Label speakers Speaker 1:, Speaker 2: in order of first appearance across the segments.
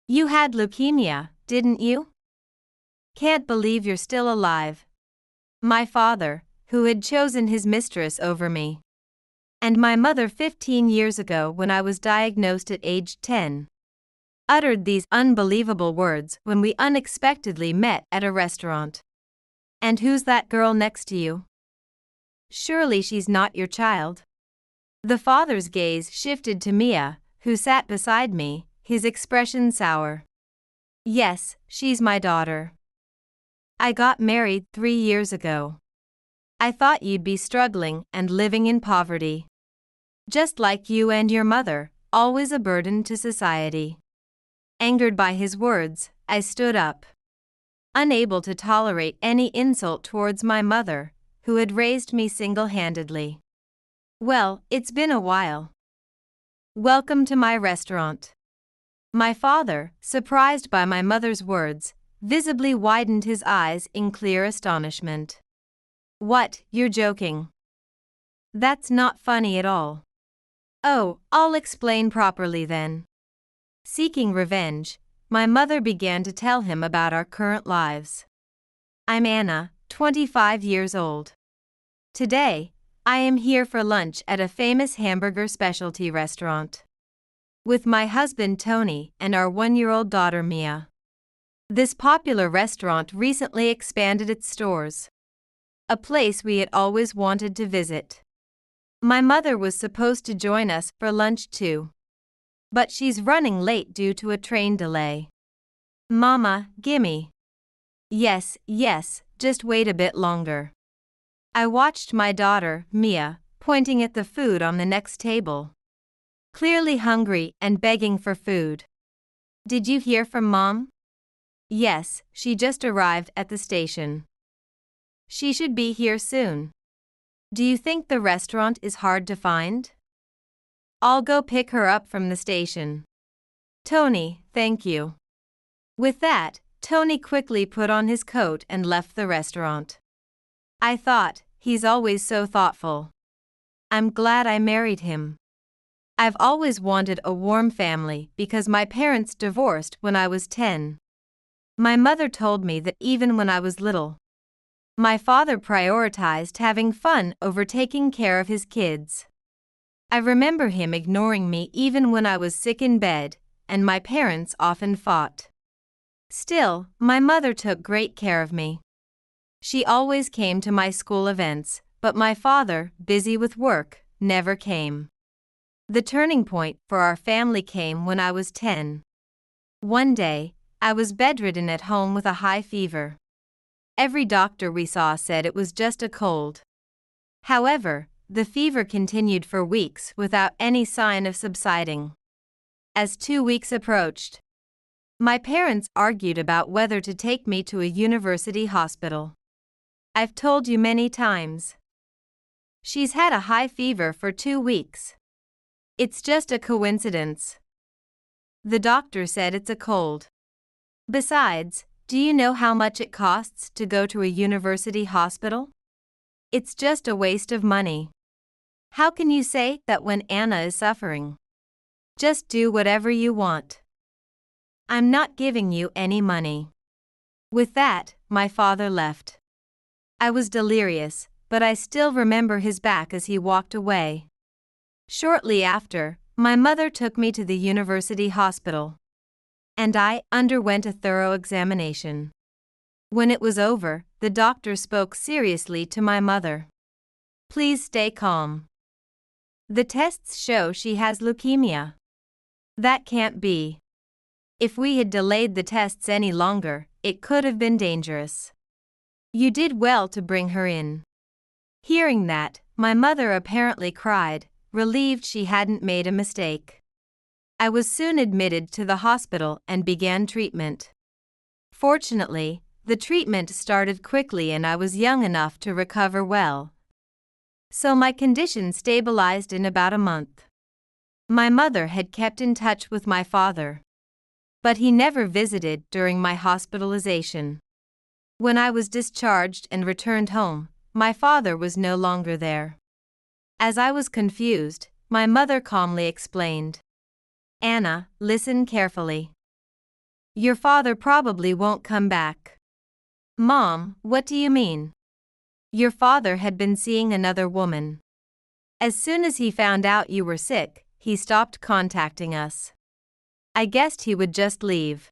Speaker 1: You had leukemia, didn't you? Can't believe you're still alive. My father, who had chosen his mistress over me. And my mother 15 years ago when I was diagnosed at age 10. Uttered these unbelievable words when we unexpectedly met at a restaurant. And who's that girl next to you? Surely she's not your child. The father's gaze shifted to Mia, who sat beside me, his expression sour. Yes, she's my daughter. I got married 3 years ago. I thought you'd be struggling and living in poverty. Just like you and your mother, always a burden to society. Angered by his words, I stood up. Unable to tolerate any insult towards my mother, who had raised me single-handedly. Well, it's been a while. Welcome to my restaurant. My father, surprised by my mother's words, visibly widened his eyes in clear astonishment. What, you're joking? That's not funny at all. Oh, I'll explain properly then. Seeking revenge, my mother began to tell him about our current lives. I'm Anna, 25 years old. Today, I am here for lunch at a famous hamburger specialty restaurant. With my husband Tony and our 1-year-old daughter Mia. This popular restaurant recently expanded its stores. A place we had always wanted to visit. My mother was supposed to join us for lunch too. But she's running late due to a train delay. Mama, gimme. Yes, just wait a bit longer. I watched my daughter, Mia, pointing at the food on the next table. Clearly hungry and begging for food. Did you hear from Mom? Yes, she just arrived at the station. She should be here soon. Do you think the restaurant is hard to find? I'll go pick her up from the station. Tony, thank you. With that, Tony quickly put on his coat and left the restaurant. I thought, he's always so thoughtful. I'm glad I married him. I've always wanted a warm family because my parents divorced when I was 10. My mother told me that even when I was little, my father prioritized having fun over taking care of his kids. I remember him ignoring me even when I was sick in bed, and my parents often fought. Still, my mother took great care of me. She always came to my school events, but my father, busy with work, never came. The turning point for our family came when I was 10. One day, I was bedridden at home with a high fever. Every doctor we saw said it was just a cold. However, the fever continued for weeks without any sign of subsiding. As 2 weeks approached, my parents argued about whether to take me to a university hospital. I've told you many times. She's had a high fever for 2 weeks. It's just a coincidence. The doctor said it's a cold. Besides, do you know how much it costs to go to a university hospital? It's just a waste of money. How can you say that when Anna is suffering? Just do whatever you want. I'm not giving you any money. With that, my father left. I was delirious, but I still remember his back as he walked away. Shortly after, my mother took me to the university hospital. And I underwent a thorough examination. When it was over, the doctor spoke seriously to my mother. Please stay calm. The tests show she has leukemia. That can't be. If we had delayed the tests any longer, it could have been dangerous. You did well to bring her in. Hearing that, my mother apparently cried, relieved she hadn't made a mistake. I was soon admitted to the hospital and began treatment. Fortunately, the treatment started quickly and I was young enough to recover well. So my condition stabilized in about a month. My mother had kept in touch with my father. But he never visited during my hospitalization. When I was discharged and returned home, my father was no longer there. As I was confused, my mother calmly explained. Anna, listen carefully. Your father probably won't come back. Mom, what do you mean? Your father had been seeing another woman. As soon as he found out you were sick, he stopped contacting us. I guessed he would just leave.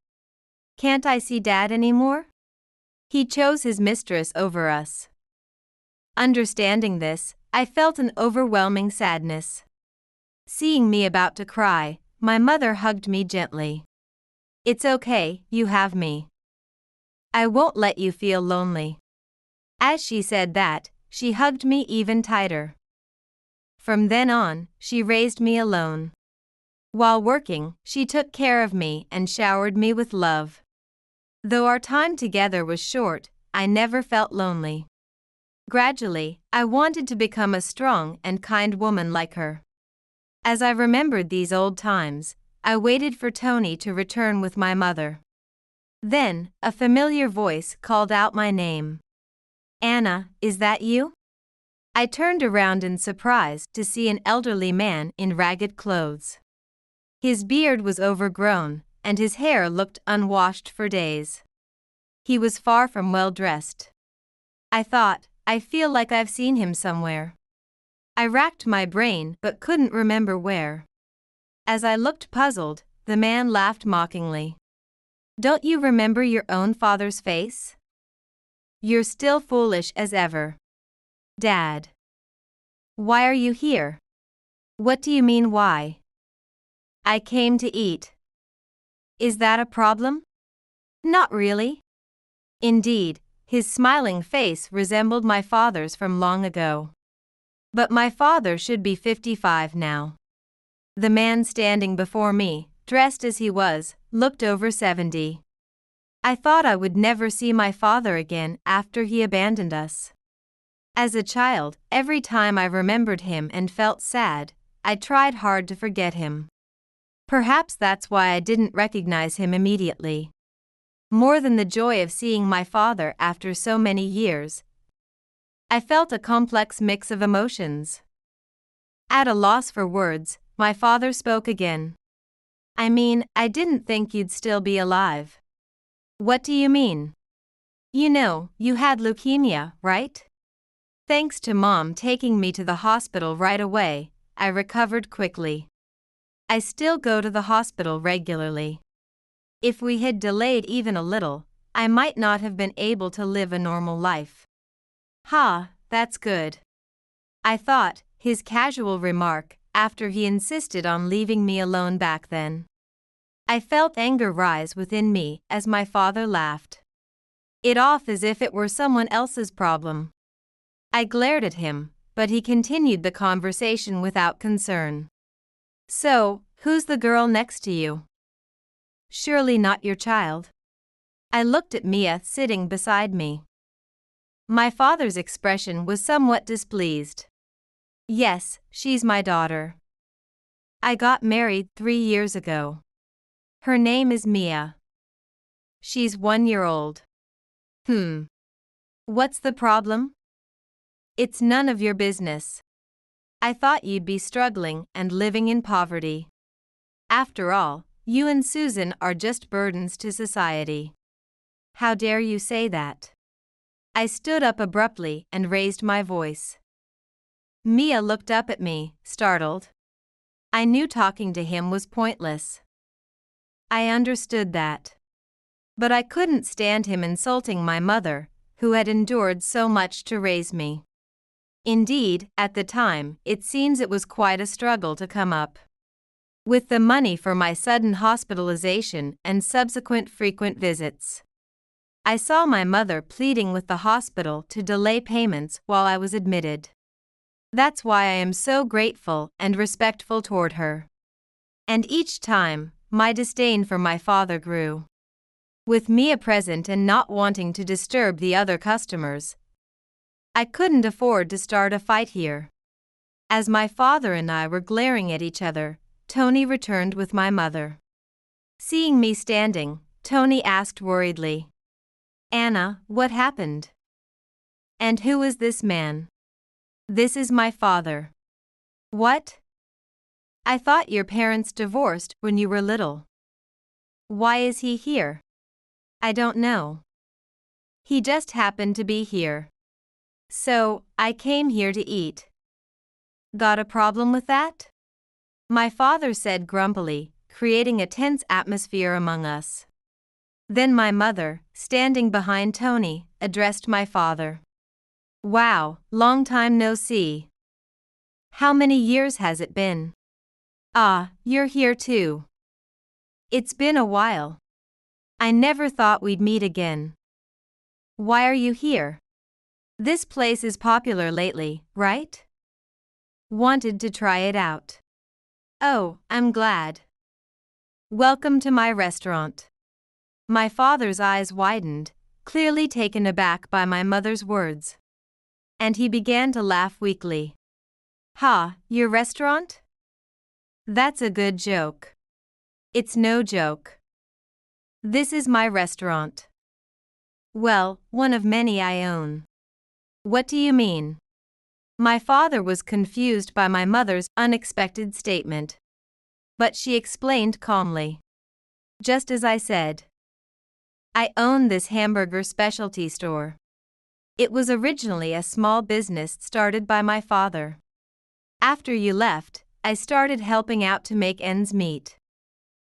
Speaker 1: Can't I see Dad anymore? He chose his mistress over us. Understanding this, I felt an overwhelming sadness. Seeing me about to cry, my mother hugged me gently. It's okay, you have me. I won't let you feel lonely. As she said that, she hugged me even tighter. From then on, she raised me alone. While working, she took care of me and showered me with love. Though our time together was short, I never felt lonely. Gradually, I wanted to become a strong and kind woman like her. As I remembered these old times, I waited for Tony to return with my mother. Then, a familiar voice called out my name. Anna, is that you? I turned around in surprise to see an elderly man in ragged clothes. His beard was overgrown, and his hair looked unwashed for days. He was far from well dressed. I thought, I feel like I've seen him somewhere. I racked my brain but couldn't remember where. As I looked puzzled, the man laughed mockingly. Don't you remember your own father's face? You're still foolish as ever. Dad. Why are you here? What do you mean why? I came to eat. Is that a problem? Not really. Indeed, his smiling face resembled my father's from long ago. But my father should be 55 now. The man standing before me, dressed as he was, looked over 70. I thought I would never see my father again after he abandoned us. As a child, every time I remembered him and felt sad, I tried hard to forget him. Perhaps that's why I didn't recognize him immediately. More than the joy of seeing my father after so many years, I felt a complex mix of emotions. At a loss for words, my father spoke again. I mean, I didn't think you'd still be alive. What do you mean? You know, you had leukemia, right? Thanks to Mom taking me to the hospital right away, I recovered quickly. I still go to the hospital regularly. If we had delayed even a little, I might not have been able to live a normal life. Ha, that's good. I thought, his casual remark, after he insisted on leaving me alone back then. I felt anger rise within me as my father laughed. It off as if it were someone else's problem. I glared at him, but he continued the conversation without concern. So, who's the girl next to you? Surely not your child. I looked at Mia sitting beside me. My father's expression was somewhat displeased. Yes, she's my daughter. I got married 3 years ago. Her name is Mia. She's 1 year old. What's the problem? It's none of your business. I thought you'd be struggling and living in poverty. After all, you and Susan are just burdens to society. How dare you say that? I stood up abruptly and raised my voice. Mia looked up at me, startled. I knew talking to him was pointless. I understood that. But I couldn't stand him insulting my mother, who had endured so much to raise me. Indeed, at the time, it seems it was quite a struggle to come up with the money for my sudden hospitalization and subsequent frequent visits. I saw my mother pleading with the hospital to delay payments while I was admitted. That's why I am so grateful and respectful toward her. And each time, my disdain for my father grew. With Mia present and not wanting to disturb the other customers, I couldn't afford to start a fight here. As my father and I were glaring at each other, Tony returned with my mother. Seeing me standing, Tony asked worriedly, Anna, what happened? And who is this man? This is my father. What? I thought your parents divorced when you were little. Why is he here? I don't know. He just happened to be here. So, I came here to eat. Got a problem with that? My father said grumpily, creating a tense atmosphere among us. Then my mother, standing behind Tony, addressed my father. Wow, long time no see. How many years has it been? Ah, you're here too. It's been a while. I never thought we'd meet again. Why are you here? This place is popular lately, right? Wanted to try it out. Oh, I'm glad. Welcome to my restaurant. My father's eyes widened, clearly taken aback by my mother's words. And he began to laugh weakly. Ha, your restaurant? That's a good joke. It's no joke. This is my restaurant. Well, one of many I own. What do you mean? My father was confused by my mother's unexpected statement. But she explained calmly. Just as I said. I own this hamburger specialty store. It was originally a small business started by my father. After you left, I started helping out to make ends meet.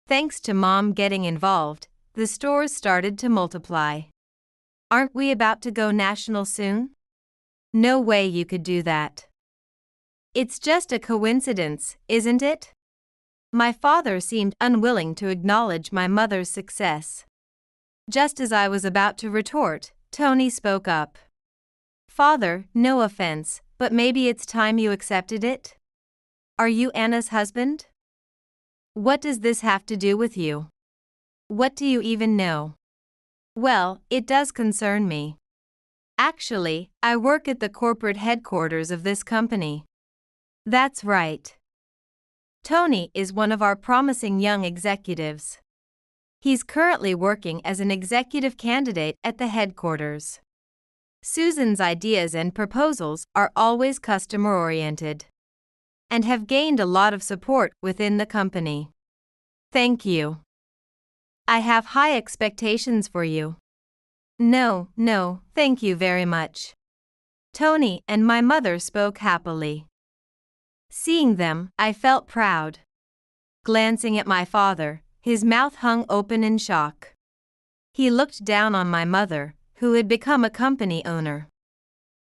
Speaker 1: Thanks to Mom getting involved, the stores started to multiply. Aren't we about to go national soon? No way you could do that. It's just a coincidence, isn't it? My father seemed unwilling to acknowledge my mother's success. Just as I was about to retort, Tony spoke up. Father, no offense, but maybe it's time you accepted it? Are you Anna's husband? What does this have to do with you? What do you even know? Well, it does concern me. Actually, I work at the corporate headquarters of this company. That's right. Tony is one of our promising young executives. He's currently working as an executive candidate at the headquarters. Susan's ideas and proposals are always customer-oriented and have gained a lot of support within the company. Thank you. I have high expectations for you. No, thank you very much. Tony and my mother spoke happily. Seeing them, I felt proud. Glancing at my father, his mouth hung open in shock. He looked down on my mother, who had become a company owner.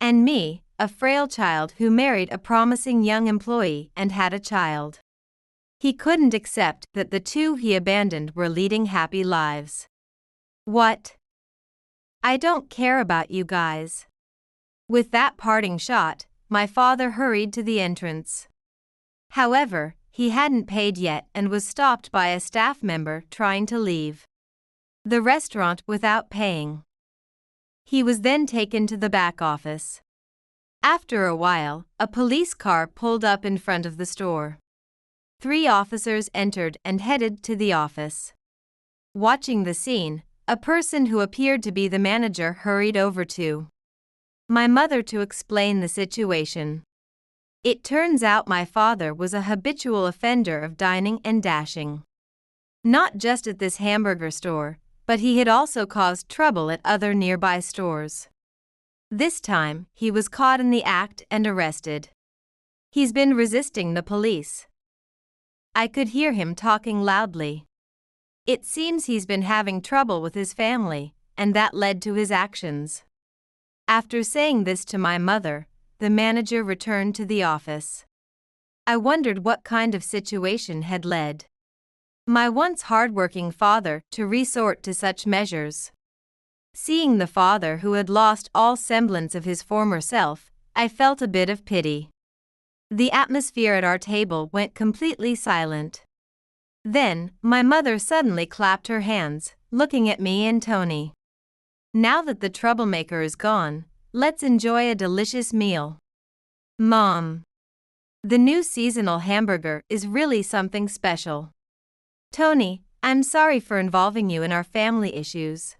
Speaker 1: And me, a frail child who married a promising young employee and had a child. He couldn't accept that the two he abandoned were leading happy lives. What? I don't care about you guys. With that parting shot, my father hurried to the entrance. However, he hadn't paid yet and was stopped by a staff member trying to leave the restaurant without paying. He was then taken to the back office. After a while, a police car pulled up in front of the store. 3 officers entered and headed to the office. Watching the scene, a person who appeared to be the manager hurried over to my mother to explain the situation. It turns out my father was a habitual offender of dining and dashing. Not just at this hamburger store, but he had also caused trouble at other nearby stores. This time, he was caught in the act and arrested. He's been resisting the police. I could hear him talking loudly. It seems he's been having trouble with his family, and that led to his actions. After saying this to my mother, the manager returned to the office. I wondered what kind of situation had led my once hardworking father to resort to such measures. Seeing the father who had lost all semblance of his former self, I felt a bit of pity. The atmosphere at our table went completely silent. Then, my mother suddenly clapped her hands, looking at me and Tony. Now that the troublemaker is gone, let's enjoy a delicious meal. Mom. The new seasonal hamburger is really something special. Tony, I'm sorry for involving you in our family issues.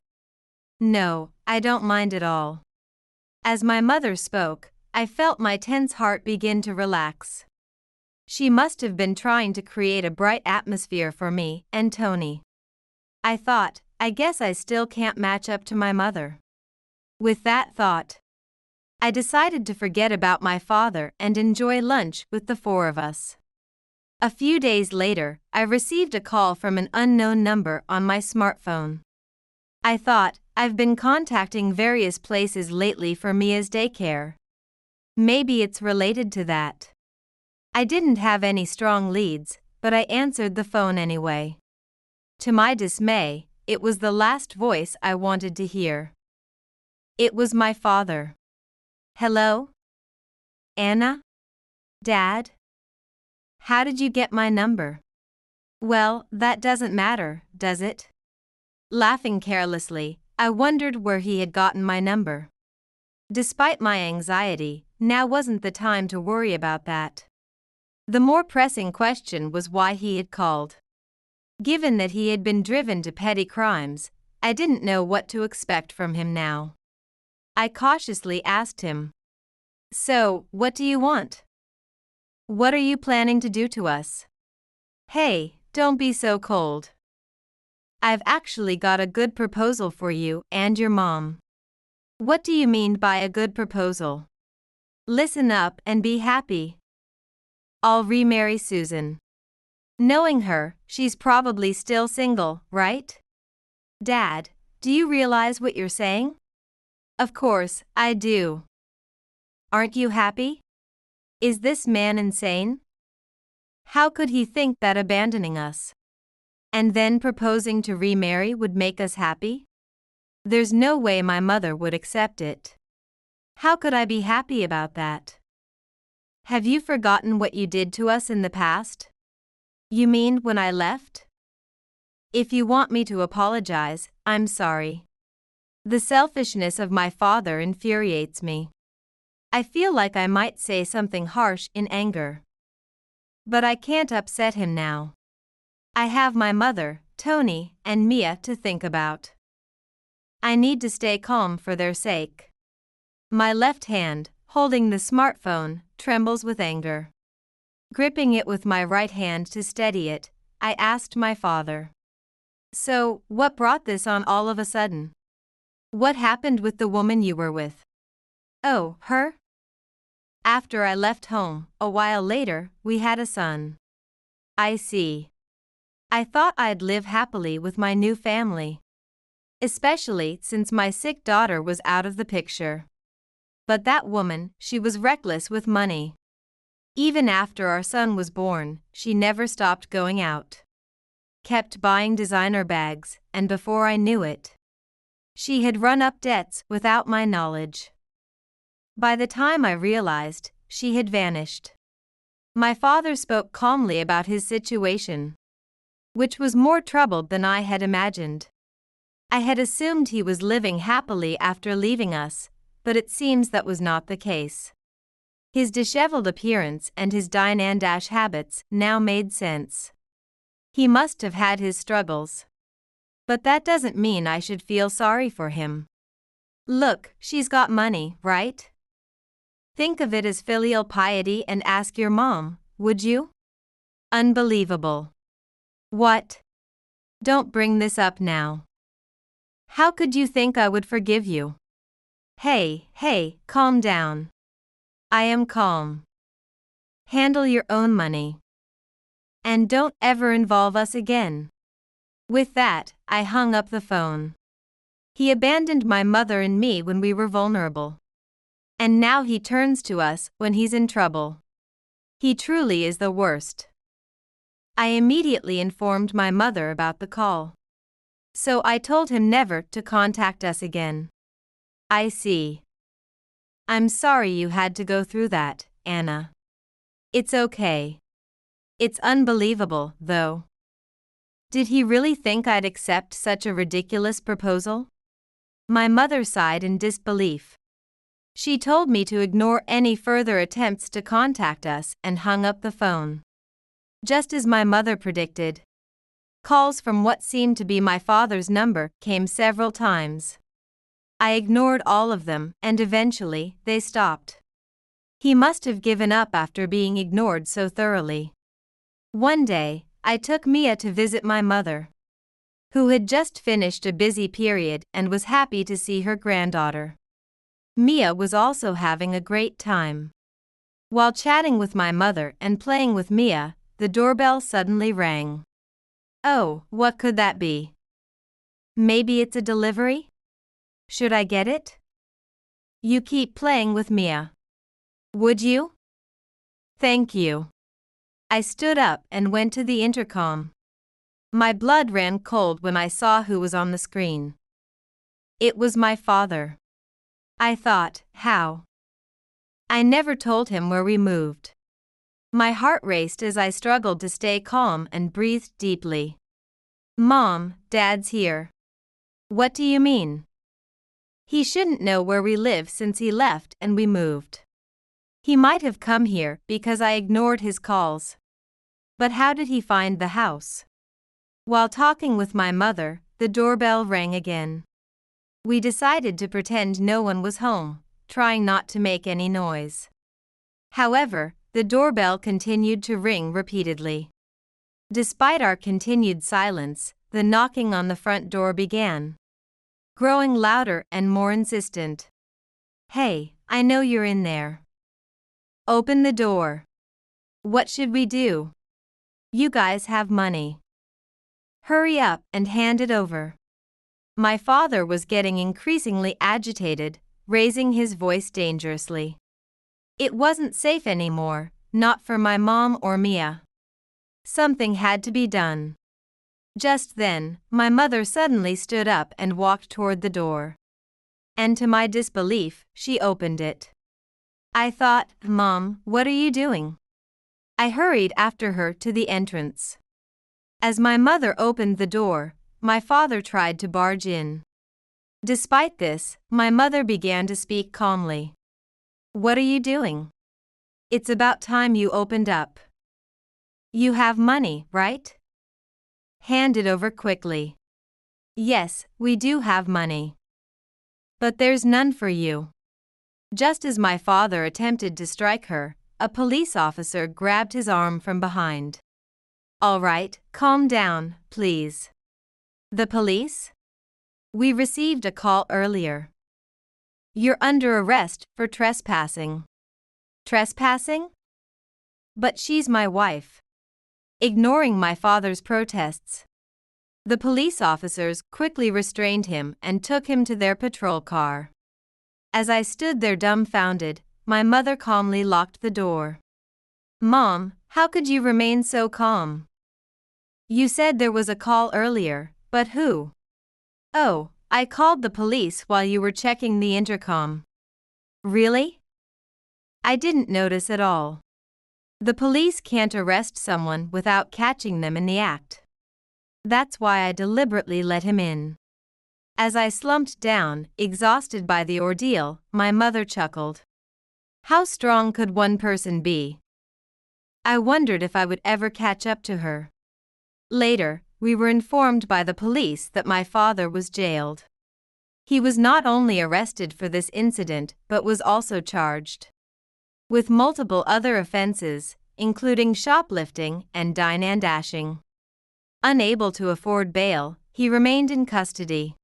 Speaker 1: No, I don't mind at all. As my mother spoke, I felt my tense heart begin to relax. She must have been trying to create a bright atmosphere for me and Tony. I thought, I guess I still can't match up to my mother. With that thought, I decided to forget about my father and enjoy lunch with the four of us. A few days later, I received a call from an unknown number on my smartphone. I thought, I've been contacting various places lately for Mia's daycare. Maybe it's related to that. I didn't have any strong leads, but I answered the phone anyway. To my dismay, it was the last voice I wanted to hear. It was my father. Hello? Anna? Dad? How did you get my number? Well, that doesn't matter, does it? Laughing carelessly, I wondered where he had gotten my number. Despite my anxiety, now wasn't the time to worry about that. The more pressing question was why he had called. Given that he had been driven to petty crimes, I didn't know what to expect from him now. I cautiously asked him, "So, what do you want? What are you planning to do to us? Hey, don't be so cold. I've actually got a good proposal for you and your mom." What do you mean by a good proposal? Listen up and be happy. I'll remarry Susan. Knowing her, she's probably still single, right? Dad, do you realize what you're saying? Of course, I do. Aren't you happy? Is this man insane? How could he think that abandoning us and then proposing to remarry would make us happy? There's no way my mother would accept it. How could I be happy about that? Have you forgotten what you did to us in the past? You mean when I left? If you want me to apologize, I'm sorry. The selfishness of my father infuriates me. I feel like I might say something harsh in anger. But I can't upset him now. I have my mother, Tony, and Mia to think about. I need to stay calm for their sake. My left hand, holding the smartphone, trembles with anger. Gripping it with my right hand to steady it, I asked my father, "So, what brought this on all of a sudden? What happened with the woman you were with?" "Oh, her? After I left home, a while later, we had a son." "I see. I thought I'd live happily with my new family. Especially since my sick daughter was out of the picture. But that woman, she was reckless with money. Even after our son was born, she never stopped going out. Kept buying designer bags, and before I knew it, she had run up debts without my knowledge. By the time I realized, she had vanished. My father spoke calmly about his situation, which was more troubled than I had imagined. I had assumed he was living happily after leaving us, but it seems that was not the case. His disheveled appearance and his dine and dash habits now made sense. He must have had his struggles. But that doesn't mean I should feel sorry for him. Look, she's got money, right? Think of it as filial piety and ask your mom, would you? Unbelievable. What? Don't bring this up now. How could you think I would forgive you? Hey, calm down. I am calm. Handle your own money. And don't ever involve us again. With that, I hung up the phone. He abandoned my mother and me when we were vulnerable. And now he turns to us when he's in trouble. He truly is the worst. I immediately informed my mother about the call. So I told him never to contact us again. I see. I'm sorry you had to go through that, Anna. It's okay. It's unbelievable, though. Did he really think I'd accept such a ridiculous proposal? My mother sighed in disbelief. She told me to ignore any further attempts to contact us and hung up the phone. Just as my mother predicted, calls from what seemed to be my father's number came several times. I ignored all of them, and eventually, they stopped. He must have given up after being ignored so thoroughly. One day, I took Mia to visit my mother, who had just finished a busy period and was happy to see her granddaughter. Mia was also having a great time. While chatting with my mother and playing with Mia, the doorbell suddenly rang. Oh, what could that be? Maybe it's a delivery? Should I get it? You keep playing with Mia. Would you? Thank you. I stood up and went to the intercom. My blood ran cold when I saw who was on the screen. It was my father. I thought, how? I never told him where we moved. My heart raced as I struggled to stay calm and breathed deeply. Mom, Dad's here. What do you mean? He shouldn't know where we live since he left and we moved. He might have come here because I ignored his calls. But how did he find the house? While talking with my mother, the doorbell rang again. We decided to pretend no one was home, trying not to make any noise. However, the doorbell continued to ring repeatedly. Despite our continued silence, the knocking on the front door began, growing louder and more insistent. Hey, I know you're in there. Open the door. What should we do? You guys have money. Hurry up and hand it over. My father was getting increasingly agitated, raising his voice dangerously. It wasn't safe anymore, not for my mom or Mia. Something had to be done. Just then, my mother suddenly stood up and walked toward the door. And to my disbelief, she opened it. I thought, Mom, what are you doing? I hurried after her to the entrance. As my mother opened the door, my father tried to barge in. Despite this, my mother began to speak calmly. What are you doing? It's about time you opened up. You have money, right? Hand it over quickly. Yes, we do have money. But there's none for you. Just as my father attempted to strike her, a police officer grabbed his arm from behind. All right, calm down, please. The police? We received a call earlier. You're under arrest for trespassing. Trespassing? But she's my wife. Ignoring my father's protests, the police officers quickly restrained him and took him to their patrol car. As I stood there dumbfounded, my mother calmly locked the door. Mom, how could you remain so calm? You said there was a call earlier, but who? Oh, I called the police while you were checking the intercom. Really? I didn't notice at all. The police can't arrest someone without catching them in the act. That's why I deliberately let him in. As I slumped down, exhausted by the ordeal, my mother chuckled. How strong could one person be? I wondered if I would ever catch up to her. Later, we were informed by the police that my father was jailed. He was not only arrested for this incident but was also charged with multiple other offenses, including shoplifting and dine and dashing. Unable to afford bail, he remained in custody.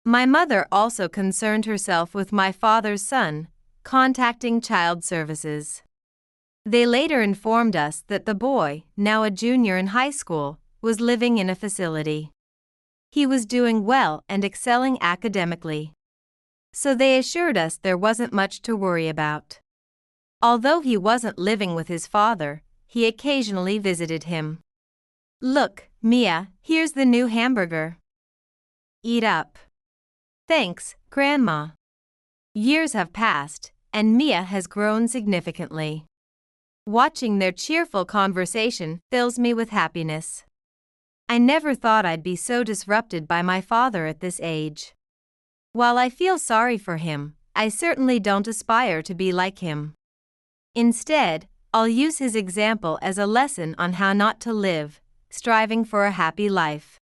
Speaker 1: My mother also concerned herself with my father's son, contacting child services. They later informed us that the boy, now a junior in high school, was living in a facility. He was doing well and excelling academically. So they assured us there wasn't much to worry about. Although he wasn't living with his father, he occasionally visited him. Look, Mia, here's the new hamburger. Eat up. Thanks, Grandma. Years have passed, and Mia has grown significantly. Watching their cheerful conversation fills me with happiness. I never thought I'd be so disrupted by my father at this age. While I feel sorry for him, I certainly don't aspire to be like him. Instead, I'll use his example as a lesson on how not to live, striving for a happy life.